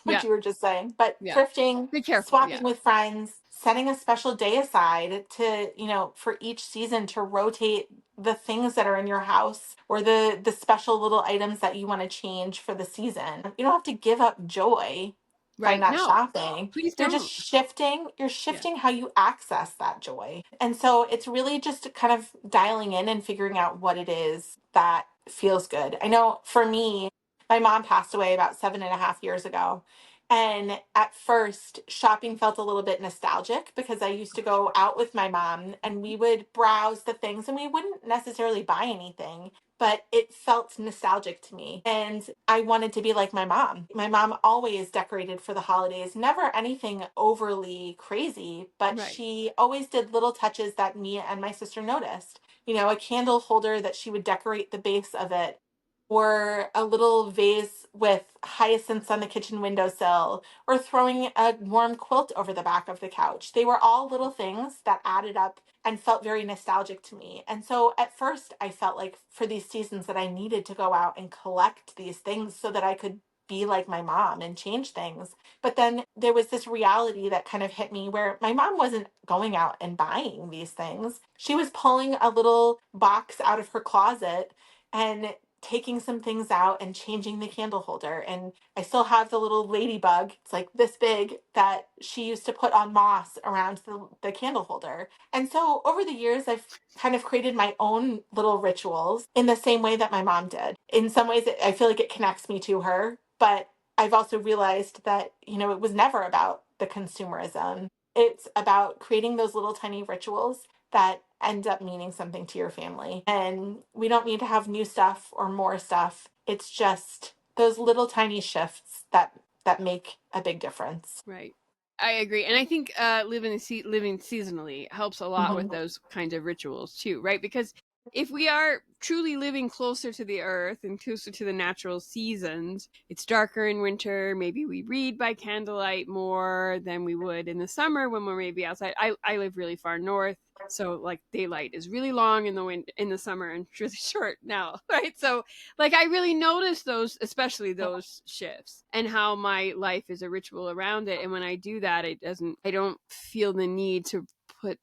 which Yeah. you were just saying, but Yeah. thrifting, Be careful. swapping Yeah. with friends, setting a special day aside to, for each season to rotate the things that are in your house, or the special little items that you want to change for the season. You don't have to give up joy by Right. not No, shopping. please They're just don't. you're Yeah. shifting how you access that joy. And so it's really just kind of dialing in and figuring out what it is that feels good. I know for me, my mom passed away about 7.5 years ago. And at first, shopping felt a little bit nostalgic because I used to go out with my mom and we would browse the things and we wouldn't necessarily buy anything, but it felt nostalgic to me. And I wanted to be like my mom. My mom always decorated for the holidays, never anything overly crazy, but Right. she always did little touches that me and my sister noticed. A candle holder that she would decorate the base of it, or a little vase with hyacinths on the kitchen windowsill, or throwing a warm quilt over the back of the couch. They were all little things that added up and felt very nostalgic to me. And so at first, I felt like for these seasons that I needed to go out and collect these things so that I could be like my mom and change things. But then there was this reality that kind of hit me where my mom wasn't going out and buying these things. She was pulling a little box out of her closet and taking some things out and changing the candle holder. And I still have the little ladybug, it's like this big, that she used to put on moss around the candle holder. And so over the years, I've kind of created my own little rituals in the same way that my mom did. In some ways, I feel like it connects me to her, but I've also realized that, it was never about the consumerism. It's about creating those little tiny rituals that end up meaning something to your family. And we don't need to have new stuff or more stuff. It's just those little tiny shifts that make a big difference. Right. I agree. And I think living seasonally helps a lot with Mhm. those kinds of rituals too, right? Because if we are truly living closer to the earth and closer to the natural seasons, it's darker in winter. Maybe we read by candlelight more than we would in the summer when we're maybe outside. I live really far north. So like daylight is really long in the summer and really short now, right? So like I really notice those, especially those shifts, and how my life is a ritual around it. And when I do that, I don't feel the need to put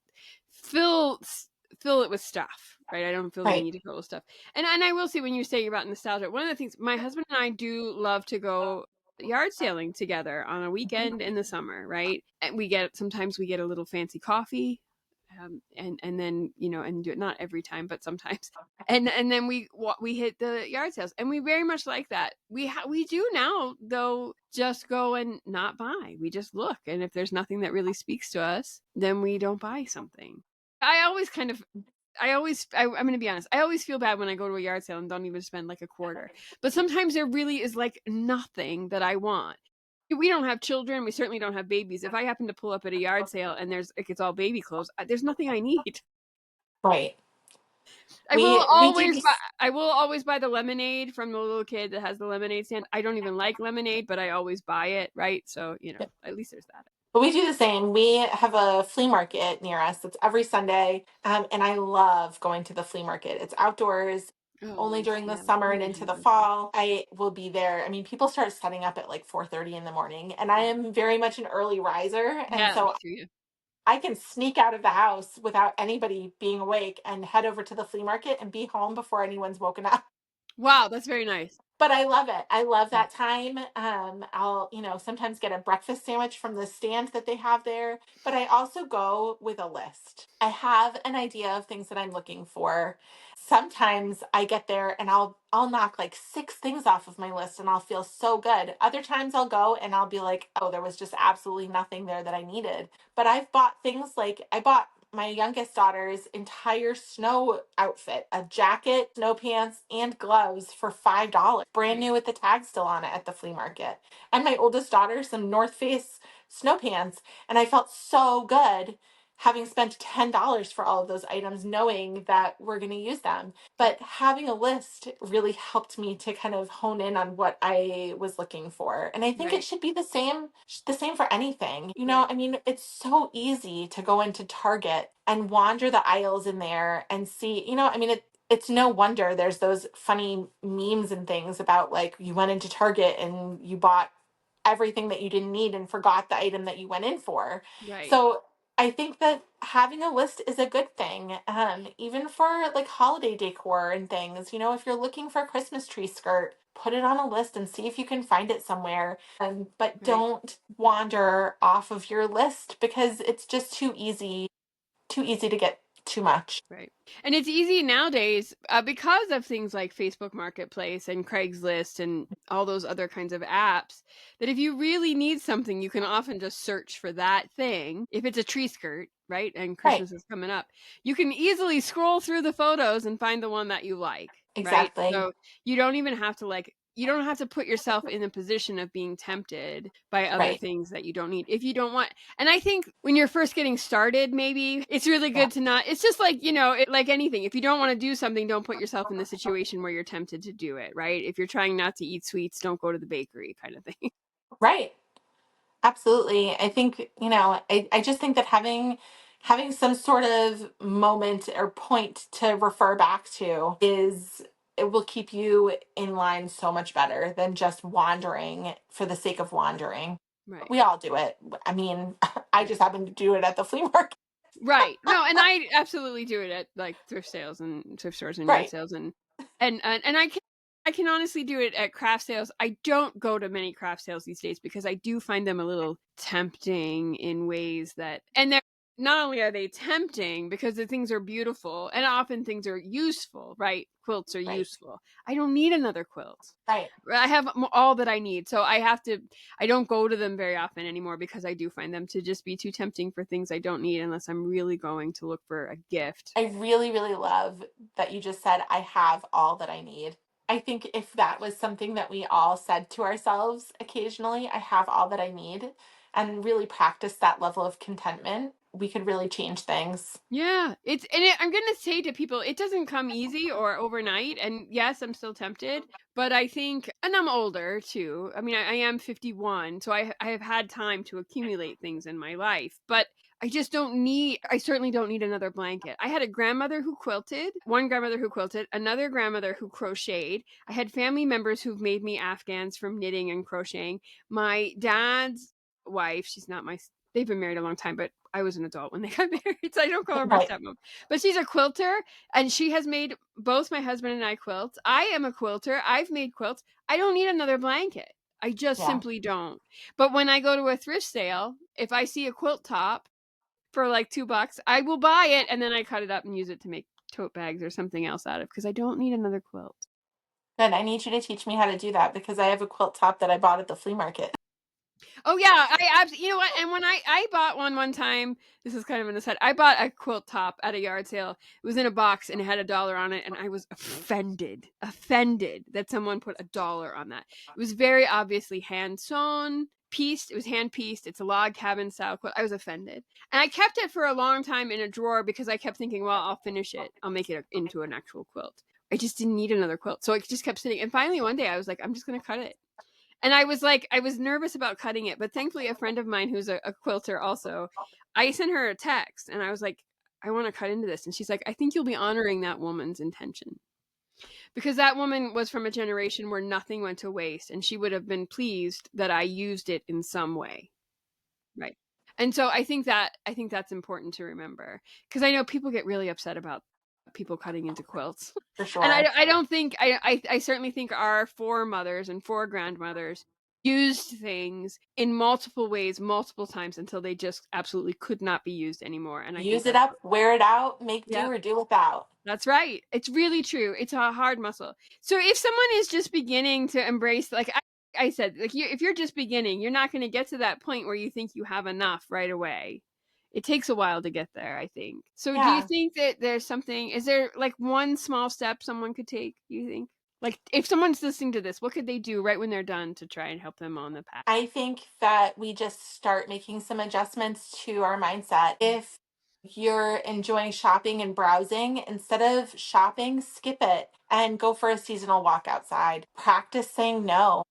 fill fill it with stuff, right? I don't feel the Right. need to fill it with stuff. And I will say, when you're saying about nostalgia, one of the things, my husband and I do love to go yard sailing together on a Mhm. weekend in the summer, right? And sometimes we get a little fancy coffee, and then and do it not every time, but sometimes, and then we hit the yard sales, and we very much like that. We do now though just go and not buy. We just look, and if there's nothing that really speaks to us, then we don't buy something. I always kind of I'm going to be honest. I always feel bad when I go to a yard sale and don't even spend like a quarter. But sometimes there really is like nothing that I want. We don't have children. We certainly don't have babies. If I happen to pull up at a yard sale and it's all baby clothes, there's nothing I need. Right. We do this. I will always buy the lemonade from the little kid that has the lemonade stand. I don't even like lemonade, but I always buy it, right? So, at least there's that. But we do the same. We have a flea market near us. It's every Sunday, and I love going to the flea market. It's outdoors. Oh, Only nice. during the Yeah, summer flea and into markets the are fun. fall, I will be there. I mean, people start setting up at like 4:30 in the morning, and I Yeah. am very much an early riser, and Yeah, so me too. Yeah. I can sneak out of the house without anybody being awake and head over to the flea market and be home before anyone's woken up. Wow, that's very nice. But I love it. I love Yeah. that time. I'll, sometimes get a breakfast sandwich from the stand that they have there, but I also go with a list. I have an idea of things that I'm looking for. Sometimes I get there and I'll knock like six things off of my list and I'll feel so good. Other times I'll go and I'll be like, "Oh, there was just absolutely nothing there that I needed." But I've bought things like I bought my youngest daughter's entire snow outfit, a jacket, snow pants, and gloves for $5, brand Right. new with the tag still on it at the flea market. And my oldest daughter some North Face snow pants. And I felt so good having spent $10 for all of those items, knowing that we're going to use them. Right. But having a list really helped me to kind of hone in on what I was looking for. And I think it Right. should be the same for anything. Right. I mean, it's so easy to go into Target and wander the aisles in there and see, I mean, it's no wonder there's those funny memes and things about like you went into Target and you bought everything that you didn't need and forgot the item that you went in for. Right. So I think that having a list is a good thing, even for like holiday decor and things. If you're looking for a Christmas tree skirt, put it on a list and see if you can find it somewhere. But Right. don't wander off of your list because it's just too easy to get too much. Right. And it's easy nowadays because of things like Facebook Marketplace and Craigslist and all those other kinds of apps that if you really need something, you can often just search for that thing. If it's a tree skirt, right? And Right. Christmas is coming up, you can easily scroll through the photos and find the one that you like, right? Exactly. So you don't even have to you don't have to put yourself in a position of being tempted by other Right. things that you don't need. If you don't want, and I think when you're first getting started, maybe it's really Yeah. good to not, it's just like, like anything. If you don't want to do something, don't put yourself in the situation where you're tempted to do it, right? If you're trying not to eat sweets, don't go to the bakery kind of thing. Right. Absolutely. I think, I just think that having some sort of moment or point to refer back to is it will keep you in line so much better than just wandering for the sake of wandering. Right. We all do it. I mean, I Right. just happen to do it at the flea market. Right. No, and I absolutely do it at like thrift sales and thrift stores and yard Right. sales and I can honestly do it at craft sales. I don't go to many craft sales these days because I do find them a little tempting in ways that, and they're not only are they tempting because the things are beautiful and often things are useful, right? Quilts are Right. useful. I don't need another quilt. Right. I have all that I need. So I don't go to them very often anymore because I do find them to just be too tempting for things I don't need unless I'm really going to look for a gift. I really, really love that you just said, I have all that I need. I think if that was something that we all said to ourselves occasionally, I have all that I need, and really practice that level of contentment, we could really change things. Yeah, I'm going to say to people, it doesn't come easy or overnight. And yes, I'm still tempted, but I think, and I'm older too. I mean, I am 51, so I have had time to accumulate things in my life, but I certainly don't need another blanket. I had a grandmother who quilted, one grandmother who quilted, another grandmother who crocheted. I had family members who've made me Afghans from knitting and crocheting. My dad's wife, she's not my, they've been married a long time, but I was an adult when they got married, so I don't call her my Right. stepmom. But she's a quilter, and she has made both my husband and I quilts. I am a quilter. I've made quilts. I don't need another blanket. I just Yeah. simply don't. But when I go to a thrift sale, if I see a quilt top for like $2, I will buy it, and then I cut it up and use it to make tote bags or something else out of because I don't need another quilt. Good. I need you to teach me how to do that because I have a quilt top that I bought at the flea market. Oh yeah, you know what? And when I bought one time, this is kind of an aside. I bought a quilt top at a yard sale. It was in a box and it had $1 on it, and I was offended that someone put $1 on that. It was very obviously hand sewn, pieced. It was hand pieced. It's a log cabin style quilt. I was offended, and I kept it for a long time in a drawer because I kept thinking, well, I'll finish it. I'll make it into an actual quilt. I just didn't need another quilt, so it just kept sitting. And finally, one day, I was like, I'm just going to cut it. And I was nervous about cutting it, but thankfully a friend of mine who's a quilter also, I sent her a text and I was like, I want to cut into this. And she's like, I think you'll be honoring that woman's intention because that woman was from a generation where nothing went to waste and she would have been pleased that I used it in some way. Right. And so I think that's important to remember because I know people get really upset about people cutting into quilts. For And sure. I don't think I certainly think our foremothers and foregrandmothers used things in multiple ways, multiple times until they just absolutely could not be used anymore. And I think Use it that's up, wear it out, make do yeah, or do without. that's right. It's really true. It's a hard muscle. So if someone is just beginning to embrace, like I said, like if you're just beginning, you're not going to get to that point where you think you have enough right away. It takes a while to get there, I think. So do you Yeah. think that is there like one small step someone could take, do you think? Like if someone's listening to this, what could they do right when they're done to try and help them on the path? I think that we just start making some adjustments to our mindset. If you're enjoying shopping and browsing, instead of shopping, skip it and go for a seasonal walk outside. Practice saying no.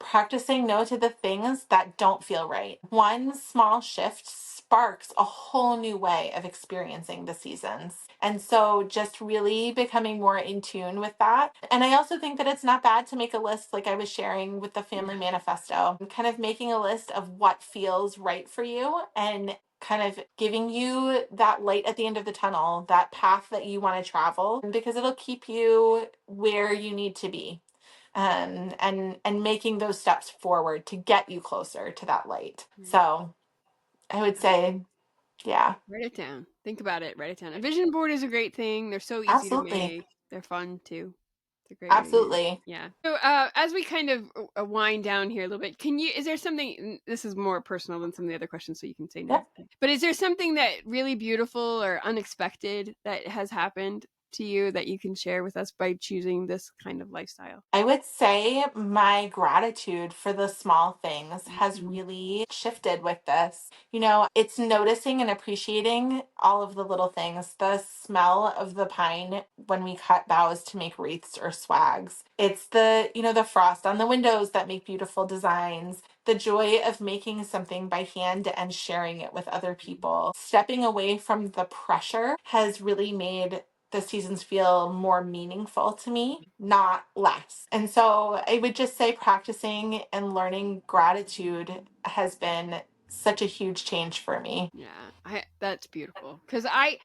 Practice saying no to the things that don't feel right. One small shift sparks a whole new way of experiencing the seasons. And so just really becoming more in tune with that. And I also think that it's not bad to make a list, like I was sharing with the family Yeah. manifesto, kind of making a list of what feels right for you and kind of giving you that light at the end of the tunnel, that path that you want to travel, because it'll keep you where you need to be. and making those steps forward to get you closer to that light. Right. So I would say, yeah, Write it down. Think about it. Write it down. A vision board is a great thing. They're so easy to absolutely. make. They're fun too. It's a great way to use. Absolutely. Yeah. So, as we kind of wind down here a little bit, is there something? This is more personal than some of the other questions, so you can say no. Yep. But is there something that really beautiful or unexpected that has happened to you that you can share with us by choosing this kind of lifestyle? I would say my gratitude for the small things has Mhm. really shifted with this. It's noticing and appreciating all of the little things. The smell of the pine when we cut boughs to make wreaths or swags. It's the frost on the windows that make beautiful designs. The joy of making something by hand and sharing it with other people. Stepping away from the pressure has really made the seasons feel more meaningful to me, not less. And so I would just say practicing and learning gratitude has been such a huge change for me. Yeah, that's beautiful because I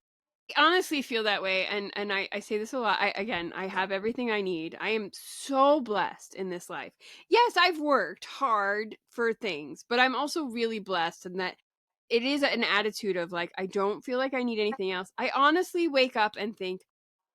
honestly feel that way, and I say this a lot. I have everything I need. I am so blessed in this life. Yes, I've worked hard for things, but I'm also really blessed in that it is an attitude of like I don't feel like I need anything else. I honestly wake up and think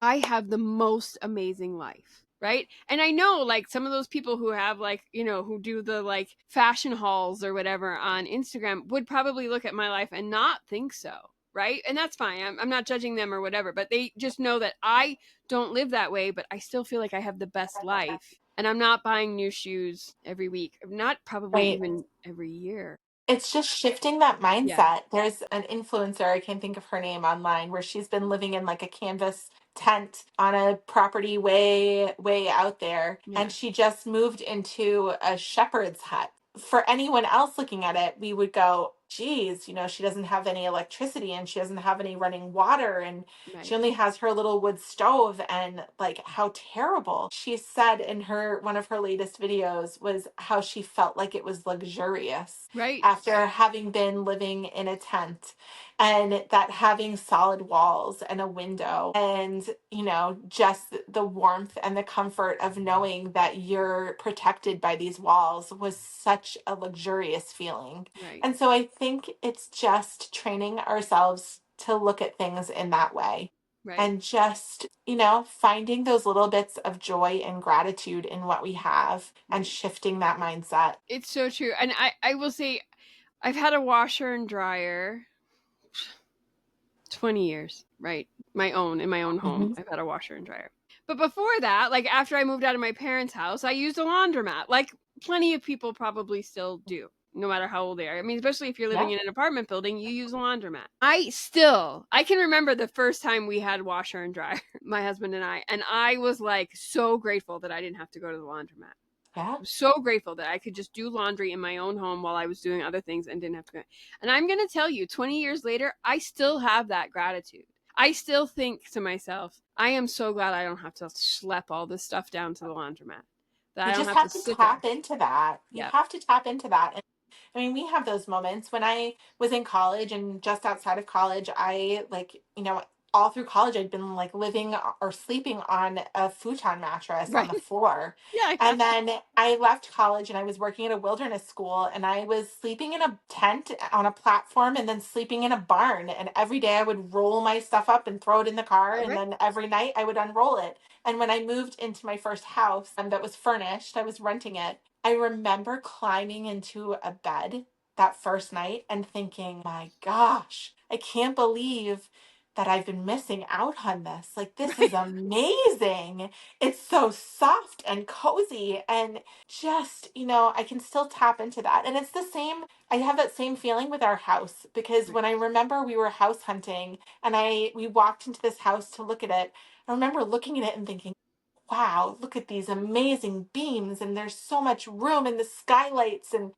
I have the most amazing life. Right. And I know like some of those people who have like, who do the like fashion hauls or whatever on Instagram would probably look at my life and not think so. Right. And that's fine. I'm not judging them or whatever, but they just know that I don't live that way, but I still feel like I have the best life. And I'm not buying new shoes every week, not probably Right. even every year. It's just shifting that Yeah. mindset. There's an influencer, I can't think of her name online, where she's been living in like a canvas tent on a property way, way out there. Yeah. And she just moved into a shepherd's hut. For anyone else looking at it, we would go, geez, she doesn't have any electricity and she doesn't have any running water and she Right. only has her little wood stove, and like how terrible. She said in her one of her latest videos was how she felt like it was luxurious Right. after having been living in a tent, and that having solid walls and a window and just the warmth and the comfort of knowing that you're protected by these walls was such a luxurious feeling. Right. And so I think it's just training ourselves to look at things in that way, Right. and just finding those little bits of joy and gratitude in what we have and Right. shifting that mindset. It's so true. And I will say I've had a washer and dryer 20 years, right? In my own home. Mhm. I've had a washer and dryer. But before that, like after I moved out of my parents' house, I used a laundromat. Like plenty of people probably still do, no matter how old they are. I mean, especially if you're living Yeah. in an apartment building, you use a laundromat. I can remember the first time we had washer and dryer, my husband and I was like so grateful that I didn't have to go to the laundromat. Yeah. I'm so grateful that I could just do laundry in my own home while I was doing other things and didn't have to go. And I'm going to tell you, 20 years later, I still have that gratitude. I still think to myself, I am so glad I don't have to schlep all this stuff down to the laundromat. That You I don't just have to have to sit there. tap into that. You Yep. have to tap into that. And I mean, we have those moments. When I was in college and just outside of college, I like, all through college, I'd been like living or sleeping on a futon mattress on Right. the floor. Yeah. Yeah. And then I left college and I was working at a wilderness school, and I was sleeping in a tent on a platform and then sleeping in a barn. And every day I would roll my stuff up and throw it in the car. And Right. then every night I would unroll it. And when I moved into my first house that was furnished, I was renting it. I remember climbing into a bed that first night and thinking, my gosh, I can't believe that I've been missing out on this. Like, this is Right. amazing. It's so soft and cozy. And just, I can still tap into that. And it's the same. I have that same feeling with our house, because Right. when I remember we were house hunting and we walked into this house to look at it, I remember looking at it and thinking, wow, look at these amazing beams, and there's so much room in the skylights. And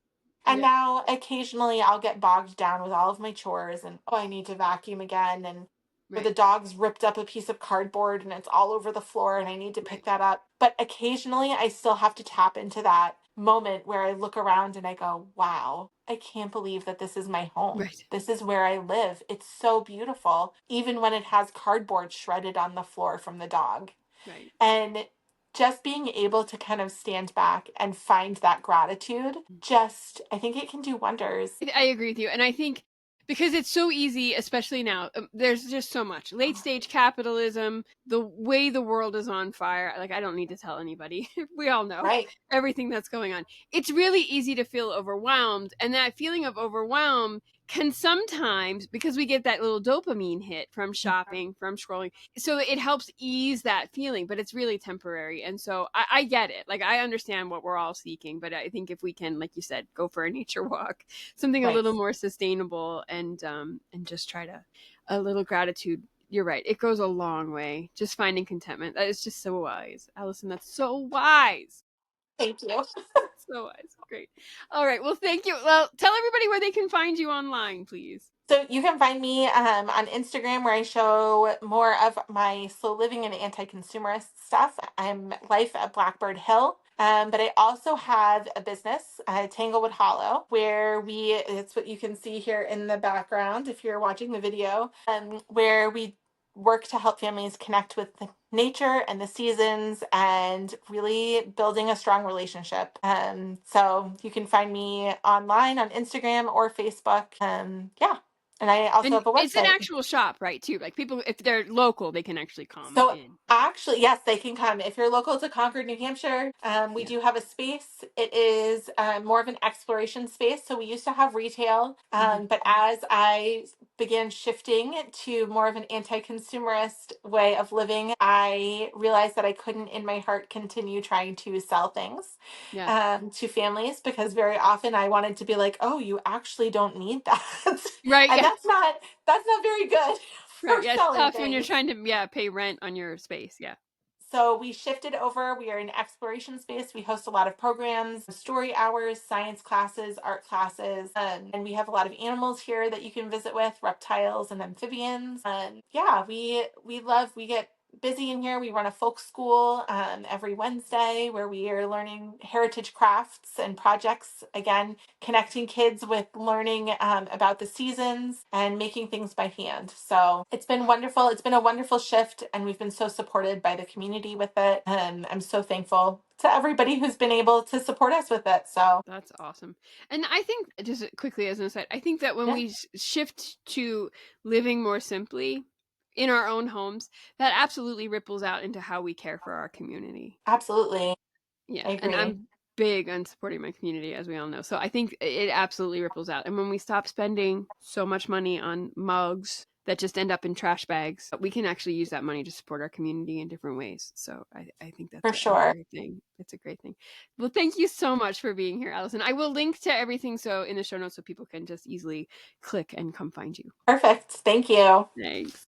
Yeah. now occasionally I'll get bogged down with all of my chores, and oh, I need to vacuum again, and or the Right. dog's ripped up a piece of cardboard and it's all over the floor and I need to Right. pick that up. But occasionally I still have to tap into that moment where I look around and I go, wow, I can't believe that this is my home. Right. This is where I live. It's so beautiful, even when it has cardboard shredded on the floor from the dog. Right. And just being able to kind of stand back and find that gratitude, just, I think it can do wonders. I agree with you. And I think because it's so easy, especially now, there's just so much late stage capitalism, the way the world is on fire. Like, I don't need to tell anybody. We all know Right. everything that's going on. It's really easy to feel overwhelmed. And that feeling of overwhelm can sometimes, because we get that little dopamine hit from shopping, from scrolling, so it helps ease that feeling, but it's really temporary. And so I get it. Like, I understand what we're all seeking, but I think if we can, like you said, go for a nature walk, something a Right. little more sustainable, and just try to a little gratitude. You're right. It goes a long way. Just finding contentment. That is just so wise. Allyson, that's so wise. Thank you. So wise. Great. All right. Well, thank you. Well, tell everybody where they can find you online, please. So you can find me on Instagram, where I show more of my slow living and anti-consumerist stuff. I'm Life at Blackbird Hill. But I also have a business, Tanglewood Hollow, where it's what you can see here in the background if you're watching the video, where we work to help families connect with the nature and the seasons and really building a strong relationship. So you can find me online on Instagram or Facebook. Yeah. And I also And have a it's an website. actual shop, right? Too. Like, people, if they're local, they can actually come So in. actually, yes, they can come. If you're local to Concord, New Hampshire, we Yeah. do have a space. It is more of an exploration space. So we used to have retail, Mm-hmm. but as I began shifting to more of an anti-consumerist way of living, I realized that I couldn't, in my heart, continue trying to sell things Yeah. to families, because very often I wanted to be like, "Oh, you actually don't need that," Right. and Yeah. that's not very good Right. for Yeah. It's selling tough when you're things. trying to, yeah, pay rent on your space. Yeah. So we shifted over. We are in exploration space. We host a lot of programs, story hours, science classes, art classes, and we have a lot of animals here that you can visit with, reptiles and amphibians. Yeah, we get busy in here. We run a folk school every Wednesday, where we are learning heritage crafts and projects. Again, connecting kids with learning about the seasons and making things by hand. So it's been wonderful. It's been a wonderful shift, and we've been so supported by the community with it. And I'm so thankful to everybody who's been able to support us with it. So, That's awesome. And I think, just quickly as an aside, I think that when yeah, we shift to living more simply in our own homes, that absolutely ripples out into how we care for our community. absolutely. Yeah, I and agree. I'm big on supporting my community, as we all know. So I think it absolutely ripples out. And when we stop spending so much money on mugs that just end up in trash bags, we can actually use that money to support our community in different ways. So I think that's For a sure. great thing. It's a great thing. Well, thank you so much for being here, Allyson. I will link to everything so in the show notes so people can just easily click and come find you. Perfect. Thank you. Thanks.